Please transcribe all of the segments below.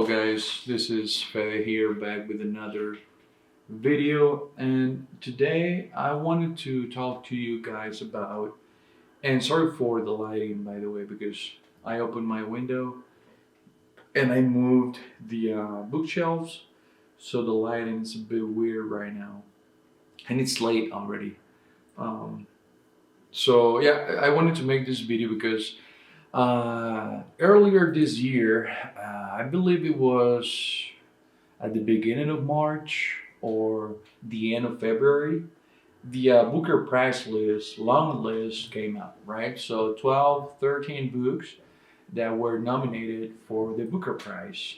guys, this is Fede here back with another video, and today I wanted to talk to you guys about, and sorry for the lighting by the way, because I opened my window and I moved the bookshelves, so the lighting is a bit weird right now, and it's late already. Um, so yeah, I wanted to make this video because earlier this year, I believe it was at the beginning of March or the end of February, the Booker Prize list, long list came out, right? So 12, 13 books that were nominated for the Booker Prize.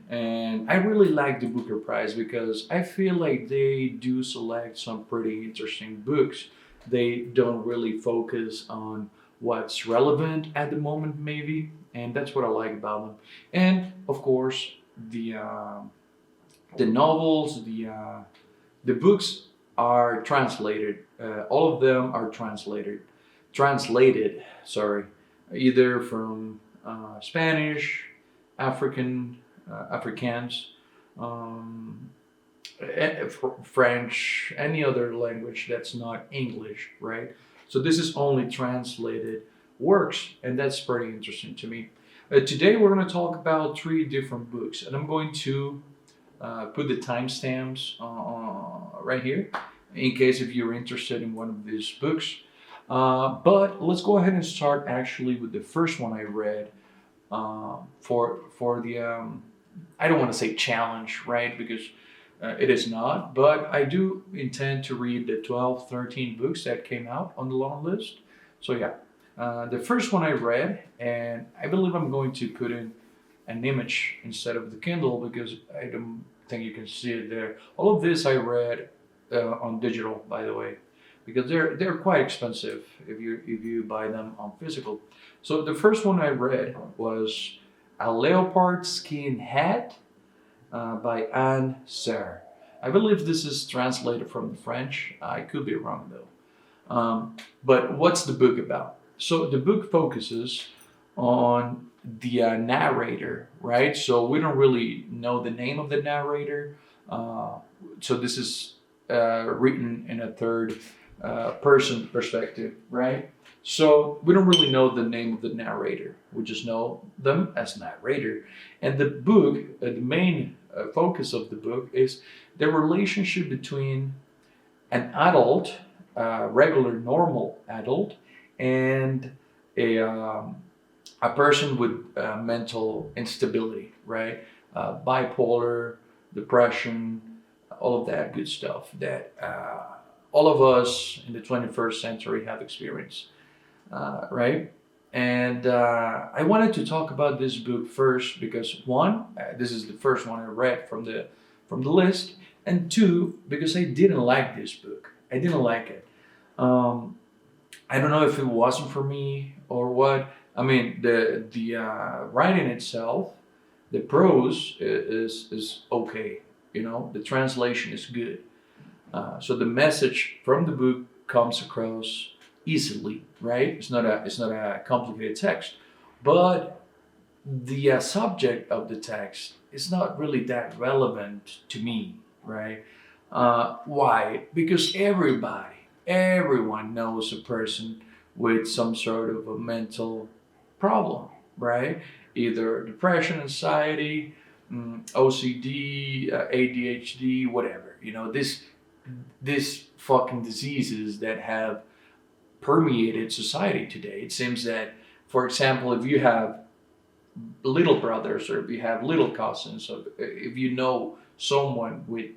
And I really like the Booker Prize because I feel like they do select some pretty interesting books. They don't really focus on what's relevant at the moment, maybe, and that's what I like about them. And of course, the novels, the books are translated. All of them are translated. Sorry, either from Spanish, African, Afrikaans, um, French, any other language that's not English, right? So this is only translated works, and that's pretty interesting to me. Today we're going to talk about three different books, and I'm going to put the timestamps right here in case if you're interested in one of these books. But let's go ahead and start actually with the first one I read for the I don't want to say challenge, right? Because it is not, but I do intend to read the 12, 13 books that came out on the long list. So yeah, the first one I read, and I believe I'm going to put in an image instead of the Kindle because I don't think you can see it there. All of this I read on digital, by the way, because they're quite expensive if you buy them on physical. So the first one I read was A Leopard-Skin Hat by Serre. I believe this is translated from the French. I could be wrong though. But what's the book about? So the book focuses on the narrator, right? So we don't really know the name of the narrator. So this is written in a third person perspective, right? So we don't really know the name of the narrator. We just know them as narrator. And the book, the main focus of the book is the relationship between an adult, regular, normal adult, and a person with mental instability, right? Bipolar, depression, all of that good stuff that all of us in the 21st century have experienced, right? And I wanted to talk about this book first because one, this is the first one I read from the list, and two, because I didn't like this book. I didn't like it. Um, I don't know if it wasn't for me or what. I mean, the writing itself, the prose is okay. You know, the translation is good. So the message from the book comes across easily, right? It's not a complicated text, but the subject of the text is not really that relevant to me, right? Why? Because everyone knows a person with some sort of a mental problem, right? Either depression, anxiety, OCD, ADHD, whatever. You know, this fucking diseases that have permeated society today. It seems that, for example, if you have little brothers or if you have little cousins, or if you know someone with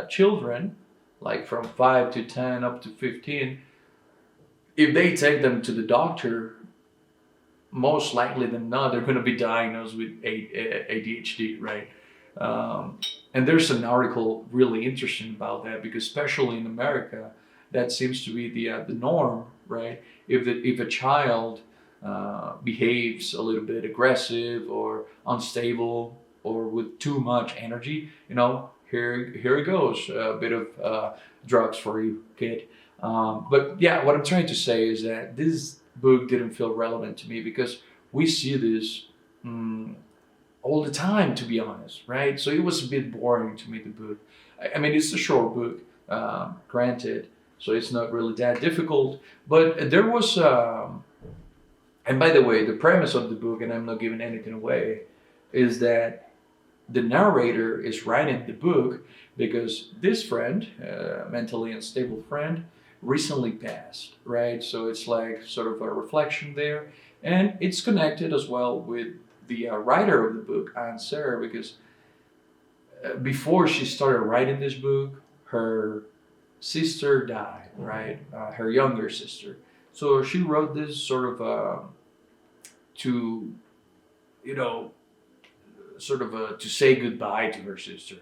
children, like from 5 to 10 up to 15, if they take them to the doctor, most likely than not, they're going to be diagnosed with ADHD, right? And there's an article really interesting about that because, especially in America, that seems to be the norm, right? If a child behaves a little bit aggressive or unstable or with too much energy, you know, here it goes, a bit of drugs for you, kid. But yeah, what I'm trying to say is that this book didn't feel relevant to me because we see this mm, all the time, to be honest, right? So it was a bit boring to me, the book. I mean, it's a short book, granted, so it's not really that difficult. But there was, and by the way, the premise of the book, and I'm not giving anything away, is that the narrator is writing the book because this friend, mentally unstable friend, recently passed, right? So it's like sort of a reflection there, and it's connected as well with the writer of the book, Serre, because before she started writing this book, her sister died, right? Her younger sister. So she wrote this sort of to, you know, sort of to say goodbye to her sister.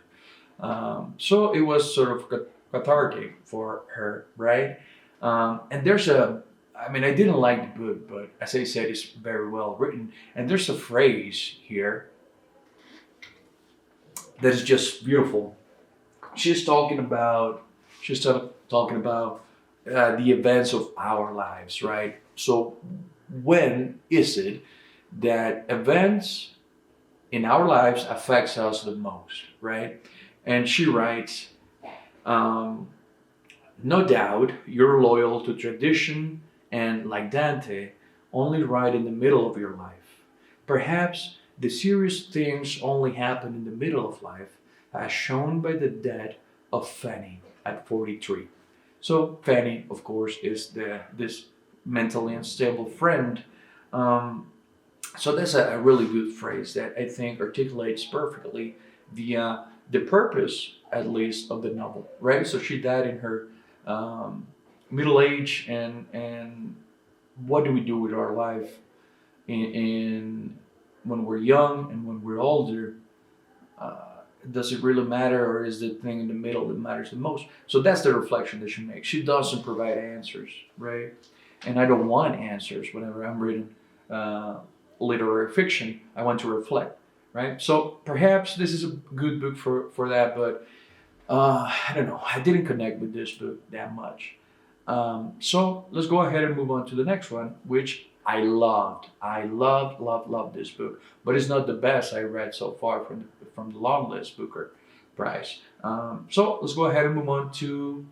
So it was sort of cathartic for her, right? And there's a, I mean, I didn't like the book, but as I said, it's very well written. And there's a phrase here that is just beautiful. She's talking about, talking about the events of our lives, right? So when is it that events in our lives affects us the most, right? And she writes, um, no doubt you're loyal to tradition and, like Dante, only right in the middle of your life. Perhaps the serious things only happen in the middle of life, as shown by the death of Fanny at 43. So Fanny, of course, is this mentally unstable friend. Um, so that's a really good phrase that I think articulates perfectly the purpose, at least, of the novel, right? So she died in her middle age, and what do we do with our life in when we're young and when we're older? Uh, does it really matter, or is the thing in the middle that matters the most? So that's the reflection that she makes. She doesn't provide answers, right? And I don't want answers whenever I'm reading uh, literary fiction. I want to reflect, right? So perhaps this is a good book for that, but I don't know. I didn't connect with this book that much. So let's go ahead and move on to the next one, which I loved. I loved this book, but it's not the best I read so far from the long list Booker Prize. So let's go ahead and move on to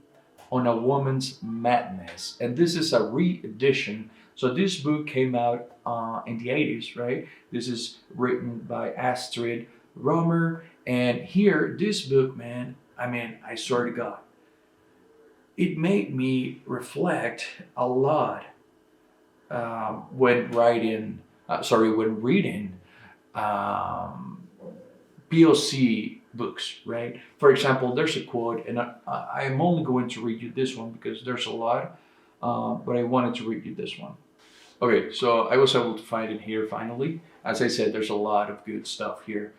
On a Woman's Madness, and this is a re-edition. So this book came out in the 80s, right? This is written by Astrid Roemer, and here this book, man. I mean, I swear to God, it made me reflect a lot when writing. When reading um, POC books, right? For example, there's a quote, and I'm only going to read you this one because there's a lot, but I wanted to read you this one. Okay, so I was able to find it here finally. As I said, there's a lot of good stuff here.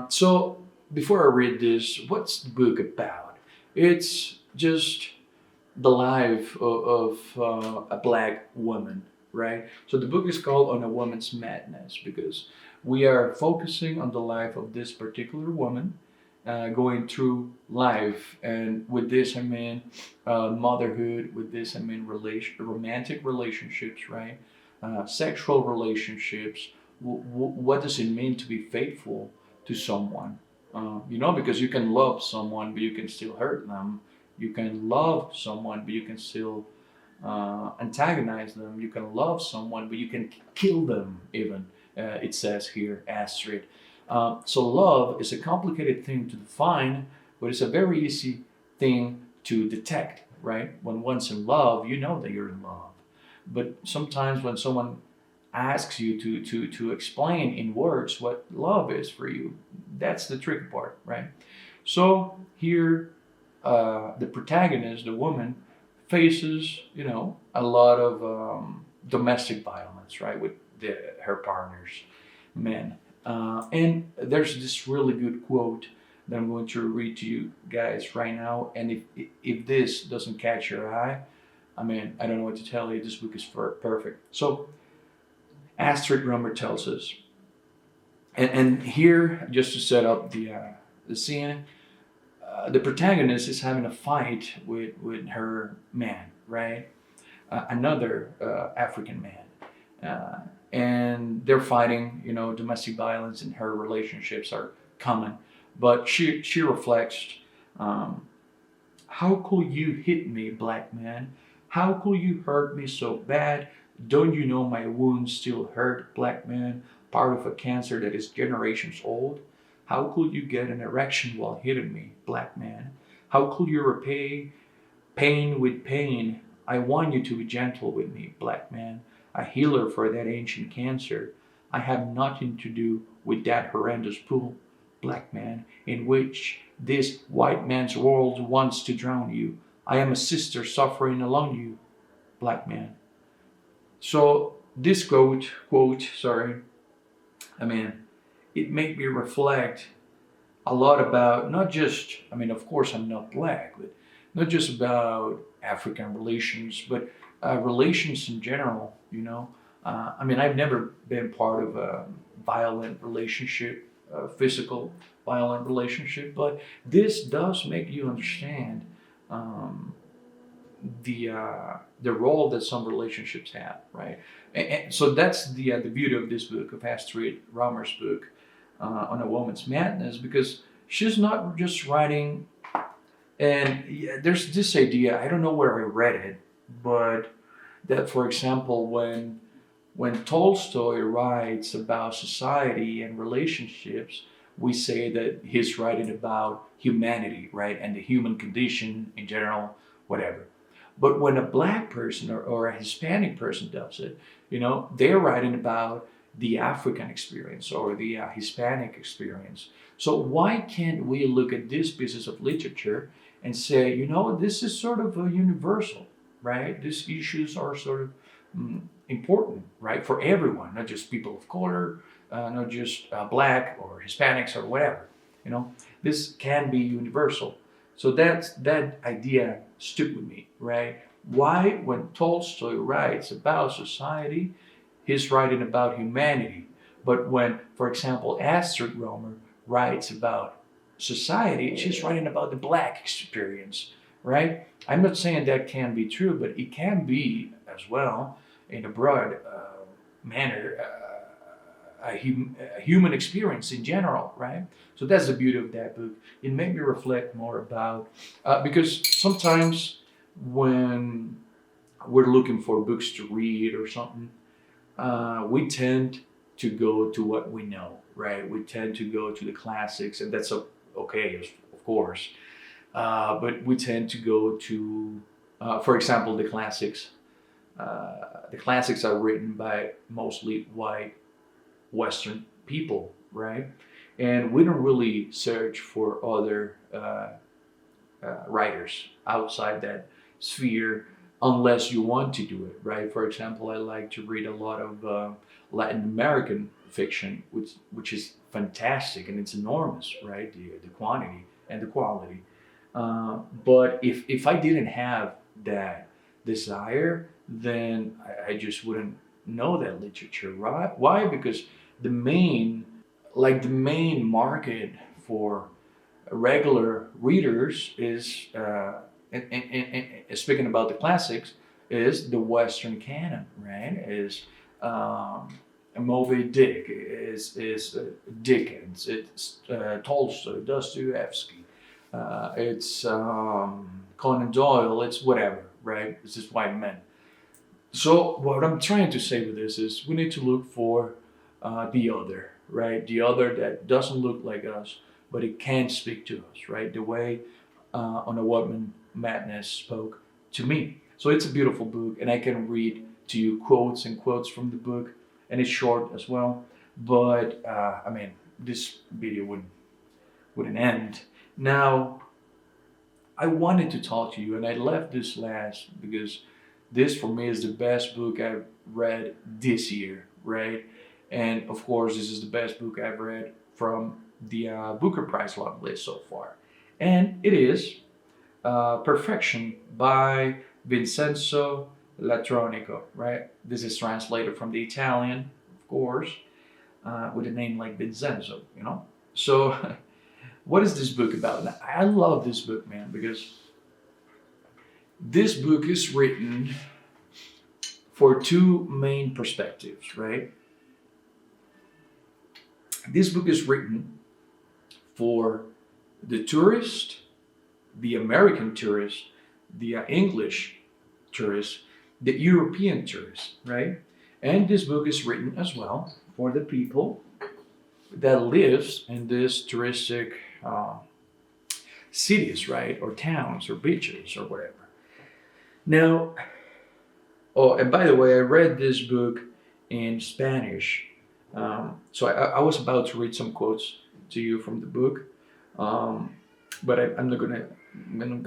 So before I read this, what's the book about? It's just the life of a black woman, right? So the book is called On a Woman's Madness because we are focusing on the life of this particular woman going through life. And with this, I mean motherhood. With this, I mean romantic relationships, right? Sexual relationships. What does it mean to be faithful to someone? Because you can love someone, but you can still hurt them. You can love someone, but you can still antagonize them. You can love someone, but you can kill them, even, it says here, Astrid. So love is a complicated thing to define, but it's a very easy thing to detect, right? When one's in love, you know that you're in love. But sometimes when someone asks you to explain in words what love is for you, that's the tricky part, right? So here, the protagonist, the woman, faces, a lot of domestic violence, right, with her partners, men. And there's this really good quote that I'm going to read to you guys right now. And if this doesn't catch your eye, I mean, I don't know what to tell you. This book is perfect. So Astrid Roemer tells us, and here, just to set up the scene, the protagonist is having a fight with her man, right? Another African man. and they're fighting. Domestic violence in her relationships are common, but she reflects, um, how could you hit me, black man? How could you hurt me so bad? Don't you know my wounds still hurt, black man? Part of a cancer that is generations old. How could you get an erection while hitting me, black man? How could you repay pain with pain? I want you to be gentle with me, black man. A healer for that ancient cancer. I have nothing to do with that horrendous pool, black man, in which this white man's world wants to drown you. I am a sister suffering along you, black man. So this quote, I mean, it made me reflect a lot about not just, of course, I'm not black, but not just about African relations, but relations in general. I've never been part of a violent relationship, a physical violent relationship, but this does make you understand, um, the role that some relationships have, right? And so that's the beauty of this book, of Astrid Roemer's book, on a woman's madness, because she's not just writing. And yeah, there's this idea, I don't know where I read it, but that, for example, when Tolstoy writes about society and relationships, we say that he's writing about humanity, right, and the human condition in general, whatever. But when a black person, or a Hispanic person does it, they're writing about the African experience, or the Hispanic experience. So why can't we look at these pieces of literature and say, this is sort of a universal, right? These issues are sort of, important, right, for everyone, not just people of color, not just black or Hispanics or whatever. This can be universal. So that idea stuck with me, right? Why, when Tolstoy writes about society, he's writing about humanity, but when, for example, Astrid Roemer writes about society, she's writing about the black experience, right? I'm not saying that can be true, but it can be as well, in a broad manner, a human experience in general, right? So that's the beauty of that book. It made me reflect more about, because sometimes when we're looking for books to read or something, we tend to go to what we know, right? We tend to go to the classics, and that's okay, of course. But we tend to go to, for example, the classics. The classics are written by mostly white Western people, right? And we don't really search for other writers outside that sphere unless you want to do it, right? For example, I like to read a lot of Latin American fiction, which is fantastic, and it's enormous, right? The quantity and the quality. But if I didn't have that desire, then I just wouldn't know that literature, right? Why? Because the main, the main market for regular readers is, speaking about the classics, is the Western canon, right? Is Moby Dick, is Dickens, it's Tolstoy, Dostoevsky, it's Conan Doyle, it's whatever, right? It's just white men. So what I'm trying to say with this is we need to look for the other, right? The other that doesn't look like us, but it can speak to us, right? The way On a Woman Madness spoke to me. So it's a beautiful book, and I can read to you quotes and quotes from the book, and it's short as well. But this video wouldn't end. Now, I wanted to talk to you, and I left this last because this for me is the best book I've read this year, right? And of course, this is the best book I've read from the Booker Prize long list so far. And it is Perfection by Vinzenzo Latronico, right? This is translated from the Italian, of course, with a name like Vinzenzo. So, what is this book about? Now, I love this book, man, because this book is written for two main perspectives, right? This book is written for the tourist, the American tourist, the English tourist, the European tourist, right? And this book is written as well for the people that lives in this touristic cities, right, or towns, or beaches, or whatever. Now, oh, and by the way, I read this book in Spanish. So I was about to read some quotes to you from the book, um, but I'm not gonna, I'm not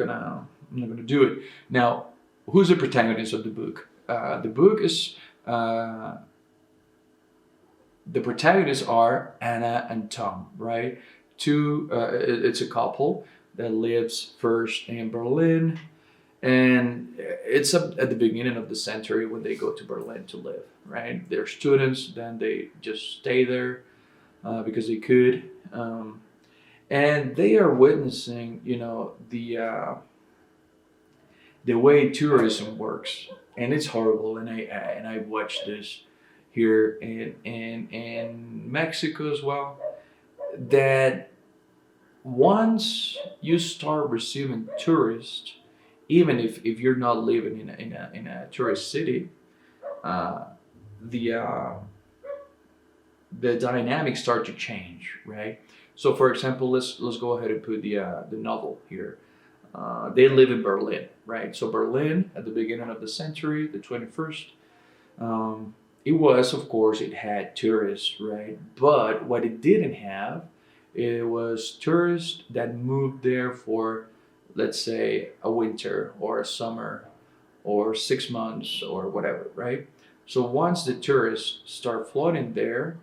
gonna do it now. Who's the protagonist of the book? The book is the protagonists are Anna and Tom, right? It's a couple that lives first in Berlin, and it's up at the beginning of the century when they go to Berlin to live, right? They're students, then they just stay there because they could, and they are witnessing, the way tourism works, and it's horrible. And I watched this here in Mexico as well. That once you start receiving tourists, even if you're not living in a tourist city, uh, the uh, the dynamics start to change, right? So, for example, let's go ahead and put the novel here. They live in Berlin, right? So Berlin at the beginning of the century, the 21st, um, it was, of course, it had tourists, right? But what it didn't have, it was tourists that moved there for, let's say, a winter or a summer or 6 months or whatever, right? So once the tourists start flooding there,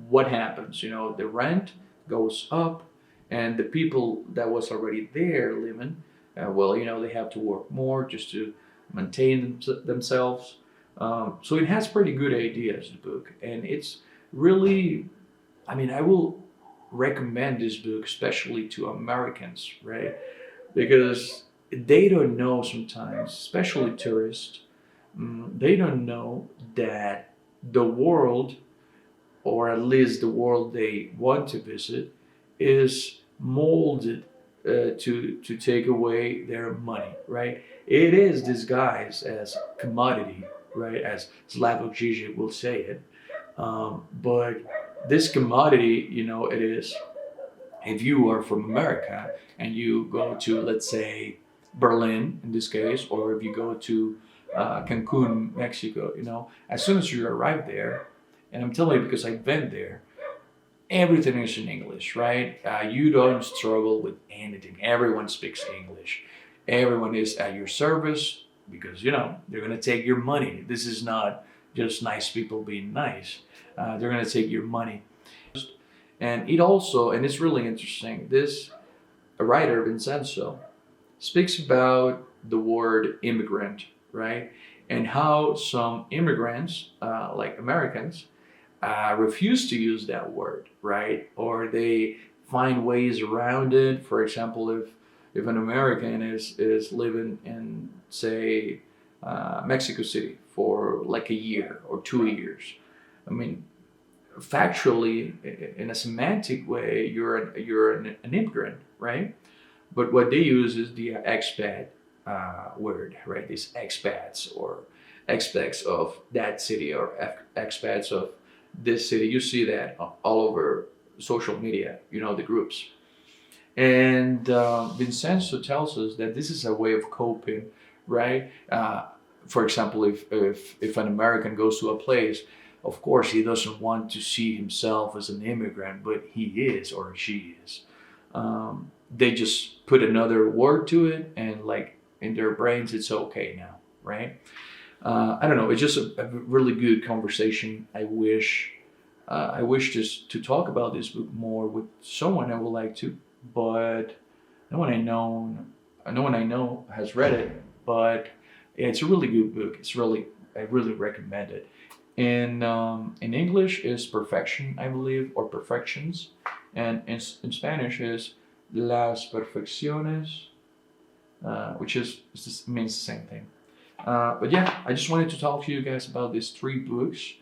what happens? The rent goes up, and the people that was already there living, well, they have to work more just to maintain themselves. So it has pretty good ideas, the book, and it's really, I mean, I will recommend this book especially to Americans, right? Because they don't know sometimes, especially tourists, they don't know that the world, or at least the world they want to visit, is molded to take away their money, right? It is disguised as commodity, right? As Slavoj Žižek will say it. But this commodity, it is, if you are from America and you go to, let's say, Berlin in this case, or if you go to Cancun, Mexico, as soon as you arrive there, and I'm telling you because I've been there, everything is in English, right? You don't struggle with anything. Everyone speaks English. Everyone is at your service because, they're going to take your money. This is not just nice people being nice. They're going to take your money. And it also, and it's really interesting, this writer, Vinzenzo, speaks about the word immigrant, right? And how some immigrants, like Americans, refuse to use that word, right? Or they find ways around it. For example, if an American is living in, say, Mexico City for like a year or 2 years, I mean, factually, in a semantic way, you're an immigrant, right? But what they use is the expat word, right? These expats or expats of that city or expats of this city. You see that all over social media, the groups. And Vincenzo tells us that this is a way of coping, right? For example, if an American goes to a place, of course he doesn't want to see himself as an immigrant, but he is or she is. They just put another word to it, and like in their brains, it's okay now, right? I don't know. It's just a really good conversation. I wish just to talk about this book more with someone I would like to, but no one I know has read it. But yeah, it's a really good book. I really recommend it. In English is perfection, I believe, or perfections, and in Spanish is las perfecciones, which means the same thing. But yeah, I just wanted to talk to you guys about these three books.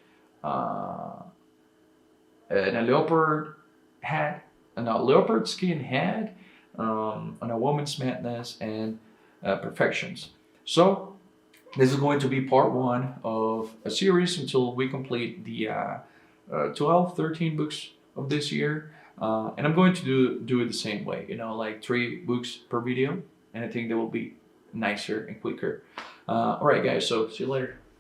and a leopard hat, and a leopard skin hat, on a woman's madness and perfections. So this is going to be part one of a series until we complete the 12, 13 books of this year. And I'm going to do it the same way, you know, like 3 books per video. And I think that will be nicer and quicker. All right, guys. So see you later.